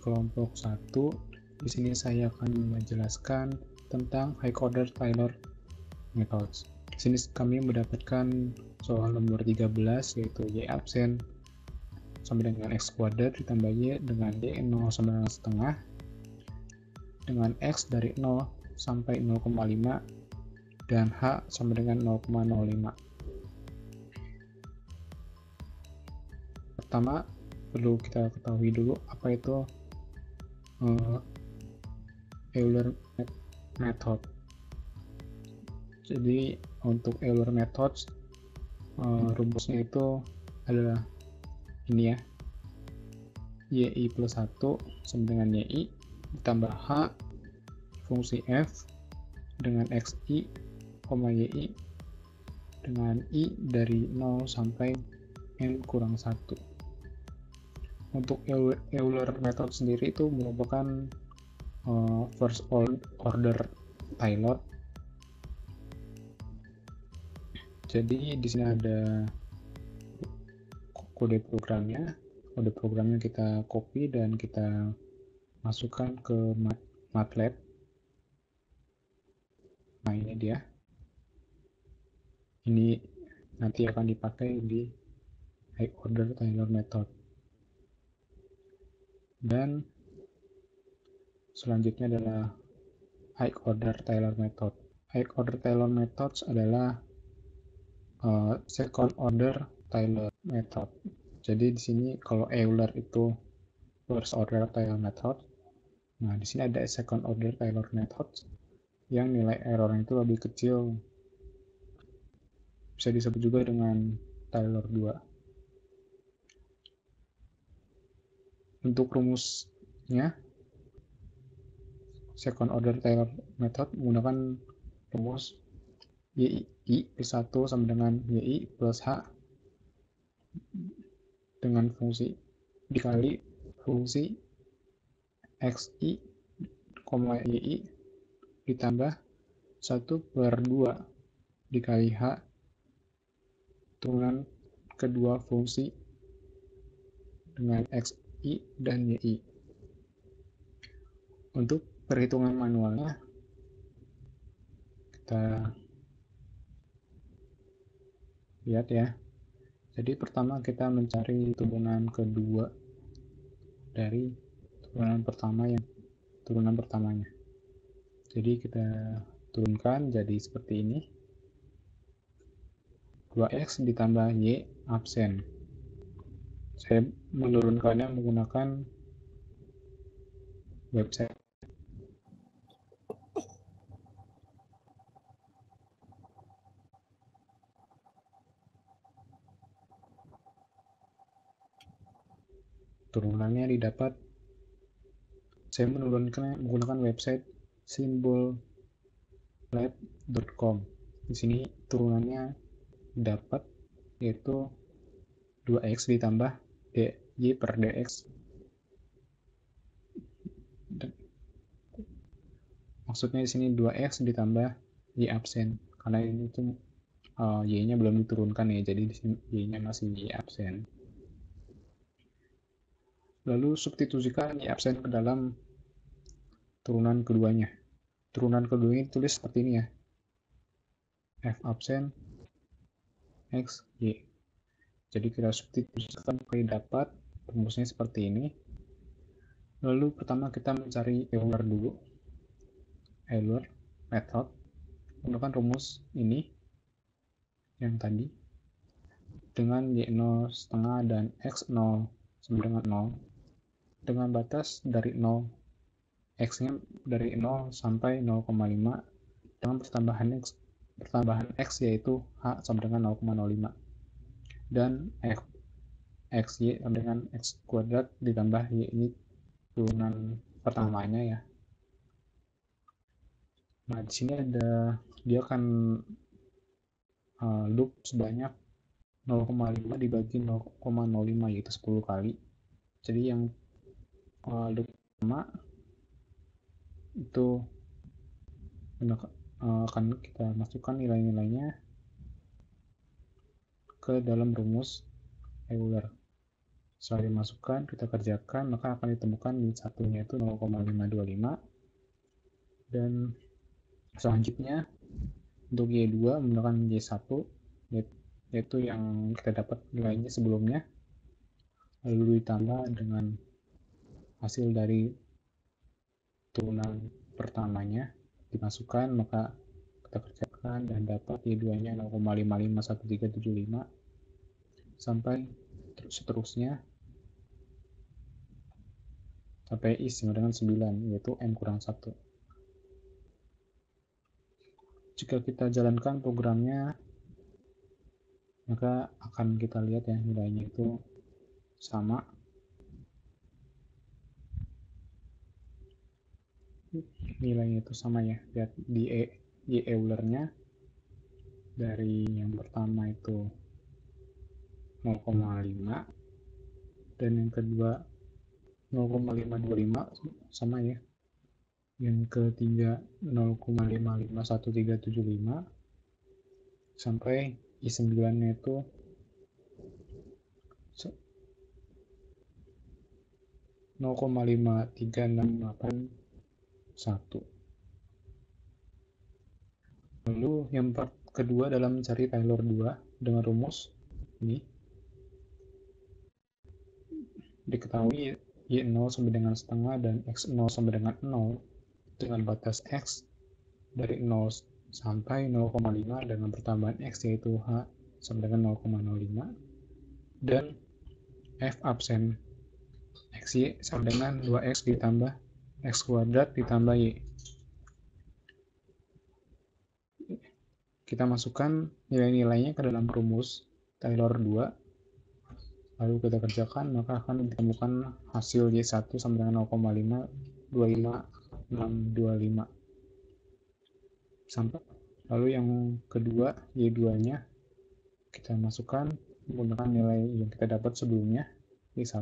kelompok 1. Di sini saya akan menjelaskan tentang high order Taylor methods. Di sini kami mendapatkan soal nomor 13, yaitu y absen sama dengan x kuadrat ditambah y dengan y 0 sama dengan setengah dengan x dari 0 sampai 0,5 dan h sama dengan 0,05. Pertama, perlu kita ketahui dulu apa itu Euler method. Jadi untuk Euler methods rumusnya itu adalah ini ya, y plus 1 sama dengan y ditambah h fungsi f dengan xi, y dengan i dari 0 sampai n kurang 1. Untuk Euler method sendiri itu merupakan first order Taylor. Jadi di sini ada kode programnya. Kode programnya kita copy dan kita masukkan ke MATLAB. Nah, ini dia. Ini nanti akan dipakai di high order Taylor method. Dan selanjutnya adalah high order Taylor method. High order Taylor methods adalah second order Taylor method. Jadi di sini kalau Euler itu first order Taylor method, nah di sini ada second order Taylor method yang nilai errornya itu lebih kecil, bisa disebut juga dengan Taylor 2. Untuk rumusnya, second order Taylor method menggunakan rumus y plus 1 sama dengan y plus h dengan fungsi dikali fungsi xi, y ditambah 1/2 dikali h turunan kedua fungsi dengan xi dan y. Untuk perhitungan manualnya kita lihat ya. Jadi pertama kita mencari turunan kedua dari turunan pertamanya. Jadi kita turunkan jadi seperti ini. 2x ditambah y absen. Saya menurunkannya menggunakan website. Turunannya didapat, saya menurunkannya menggunakan website symbollab.com. Di sini turunannya dapat yaitu 2x ditambah dy per dx. Maksudnya di sini 2x ditambah y absen karena ini tuh y-nya belum diturunkan ya, jadi di sini y-nya masih y absen. Lalu substitusikan y absen ke dalam turunan keduanya. Turunan keduanya ditulis seperti ini ya. F absen x y. Jadi kita substitusikan sampai dapat rumusnya seperti ini. Lalu pertama kita mencari Euler dulu. Euler method menggunakan rumus ini yang tadi dengan y0 setengah dan x0 sama dengan 0 dengan batas dari 0, x-nya dari 0 sampai 0,5 dengan pertambahan x yaitu h sama dengan 0,05 dan xy sama dengan x kuadrat ditambah y, ini turunan pertamanya ya. Nah di sini ada dia akan loop sebanyak 0,5 dibagi 0,05 yaitu 10 kali. Jadi yang loop pertama itu akan kita masukkan nilai-nilainya ke dalam rumus Euler. Setelah dimasukkan, kita kerjakan, maka akan ditemukan Y1-nya itu 0,525. Dan selanjutnya, untuk Y2 menggunakan Y1, yaitu yang kita dapat nilainya sebelumnya, lalu ditambah dengan hasil dari turunan pertamanya, dimasukkan, maka kita kerjakan dan dapat Y2-nya 0,551375 sampai seterusnya sampai I sama dengan 9, yaitu N kurang 1. Jika kita jalankan programnya, maka akan kita lihat ya nilainya itu sama. Nilainya itu sama ya, lihat di Euler-nya dari yang pertama itu 0,5 dan yang kedua 0,525 sama ya, yang ketiga 0,551375 sampai I9 nya itu 0,53681. Lalu yang kedua dalam mencari Taylor 2 dengan rumus ini diketahui Y0 sama dengan setengah dan X0 sama dengan 0 dengan batas X dari 0 sampai 0,5 dengan pertambahan X yaitu H sama dengan 0,05 dan F absen XY sama dengan 2X ditambah X kuadrat ditambah Y. Kita masukkan nilai-nilainya ke dalam rumus Taylor 2, lalu kita kerjakan, maka akan ditemukan hasil Y1 sama dengan 0,525625 sampai. Lalu yang kedua Y2-nya kita masukkan menggunakan nilai yang kita dapat sebelumnya Y1,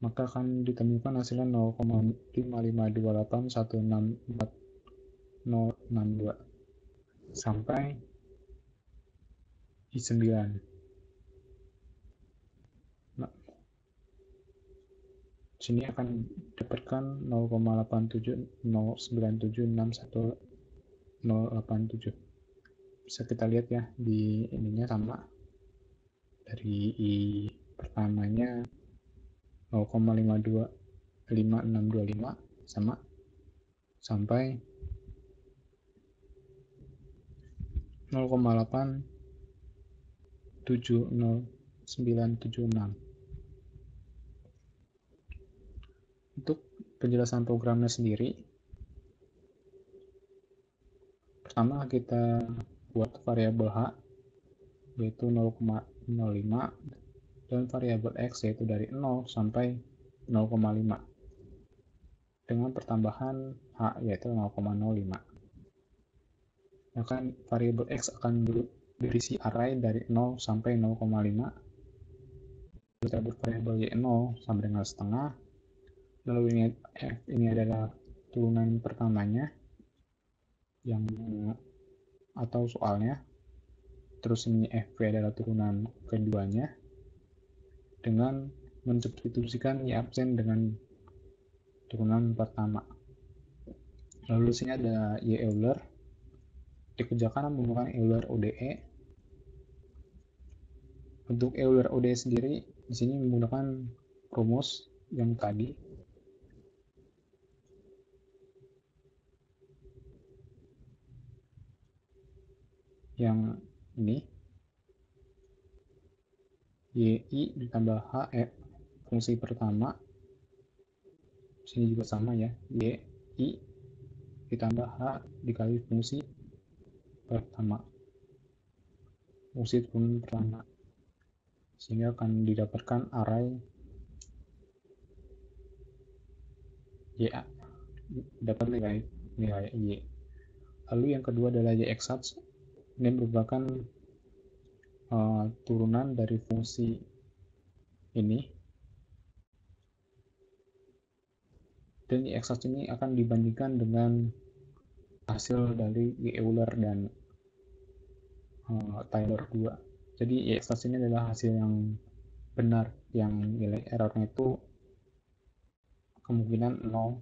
maka akan ditemukan hasilnya 0,5528164062 sampai I9. Nah, sini akan dapatkan 0,8709761087. Bisa kita lihat ya di ininya sama, dari I pertamanya 0,5625 sama sampai 0,870976. Untuk penjelasan programnya sendiri, pertama kita buat variabel H yaitu 0,05 dan variabel X yaitu dari 0 sampai 0,5 dengan pertambahan H yaitu 0,05. Maka variabel X akan berisi array dari 0 sampai 0,5. Kita buat variabel Y0 sama dengan setengah. Lalu ini F ini adalah turunan pertamanya yang atau soalnya. Terus ini FV adalah turunan keduanya dengan mensubstitusikan Y absen dengan turunan pertama. Lalu sini ada Y Euler, dikerjakan menggunakan Euler ODE. Untuk Euler ODE sendiri di sini menggunakan rumus yang tadi, yang ini YI ditambah H fungsi pertama, sini juga sama ya, YI ditambah H dikali fungsi pertama, fungsi turunan pertama, sehingga akan didapatkan array Y, dapat nilai Y. Lalu yang kedua adalah Y exact, ini merupakan turunan dari fungsi ini, dan Y exact ini akan dibandingkan dengan hasil dari Y Euler dan Taylor 2. Jadi Y exact ini adalah hasil yang benar, yang nilai errornya itu kemungkinan 0.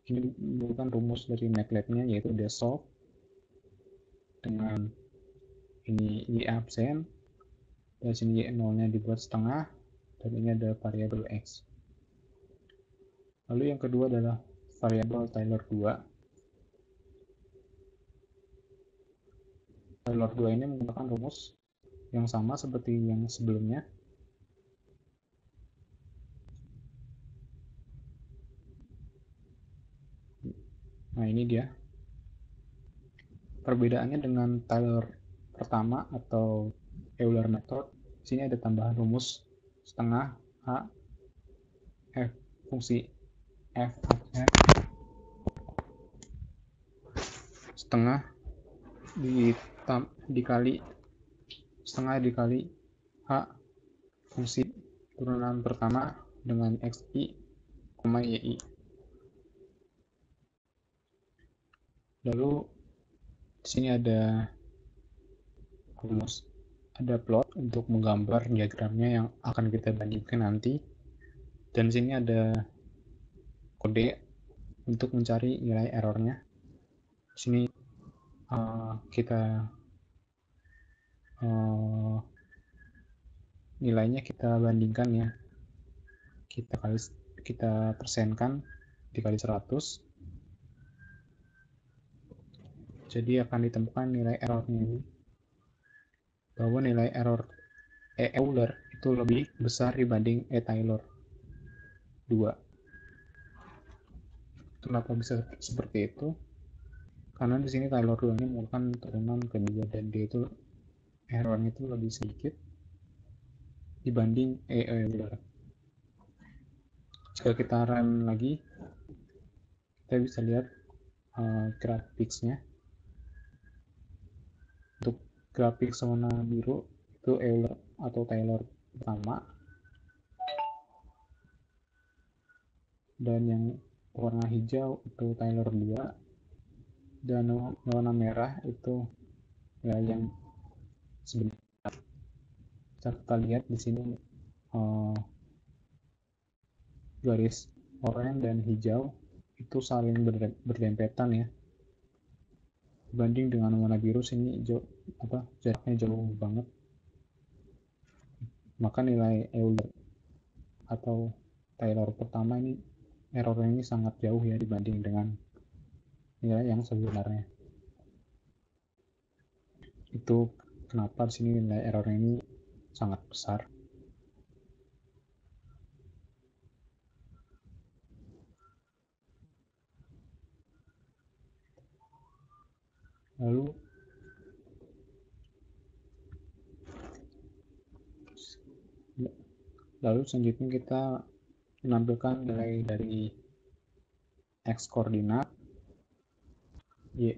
Ini bukan rumus dari MATLAB-nya, yaitu dia solve dengan ini y absen, dan sini y0-nya dibuat setengah, dan ini ada variabel x. Lalu yang kedua adalah variabel Taylor 2. Taylor 2 ini menggunakan rumus yang sama seperti yang sebelumnya. Nah, ini dia. Perbedaannya dengan Taylor pertama atau Euler method, sini ada tambahan rumus setengah H F fungsi f setengah dikali setengah dikali H fungsi turunan pertama dengan xi, yi. Lalu di sini ada rumus, ada plot untuk menggambar diagramnya yang akan kita bandingkan nanti, dan di sini ada kode untuk mencari nilai errornya. Di sini nilainya kita bandingkan ya, kita persenkan dikali 100. Jadi akan ditemukan nilai errornya ini, bahwa nilai error Euler itu lebih besar dibanding Taylor 2. Kenapa bisa seperti itu? Karena di sini Taylor 2 ini merupakan turunan kedua, dan dia itu errornya itu lebih sedikit dibanding Euler. Jika kita run lagi, kita bisa lihat grafiknya. Untuk grafik warna biru itu Euler atau Taylor pertama, dan yang warna hijau itu Taylor 2, dan warna merah itu ya yang sebenarnya. Kita lihat di sini garis oranye dan hijau itu saling berdempetan ya, dibanding dengan warna biru sini jaraknya jauh banget. Maka nilai Euler atau Taylor pertama ini errornya ini sangat jauh ya dibanding dengan nilai yang sebenarnya. Itu kenapa di sini nilai errornya ini sangat besar. Lalu selanjutnya kita menampilkan nilai dari x koordinat, y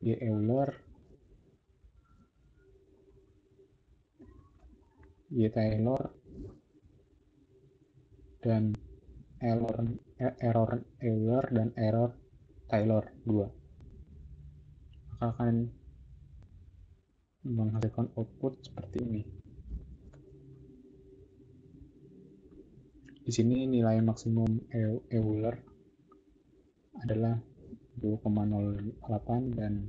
Euler, y Taylor, dan error Euler dan error Taylor 2. Maka akan menghasilkan output seperti ini. Di sini nilai maksimum Euler adalah 2,08 dan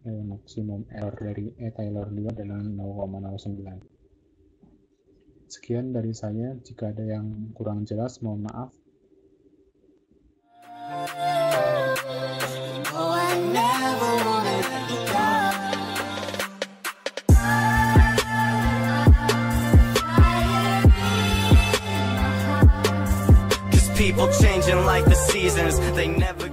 maksimum error dari Taylor 2 adalah 0,09. Sekian dari saya, jika ada yang kurang jelas mohon maaf. People changing like the seasons, they never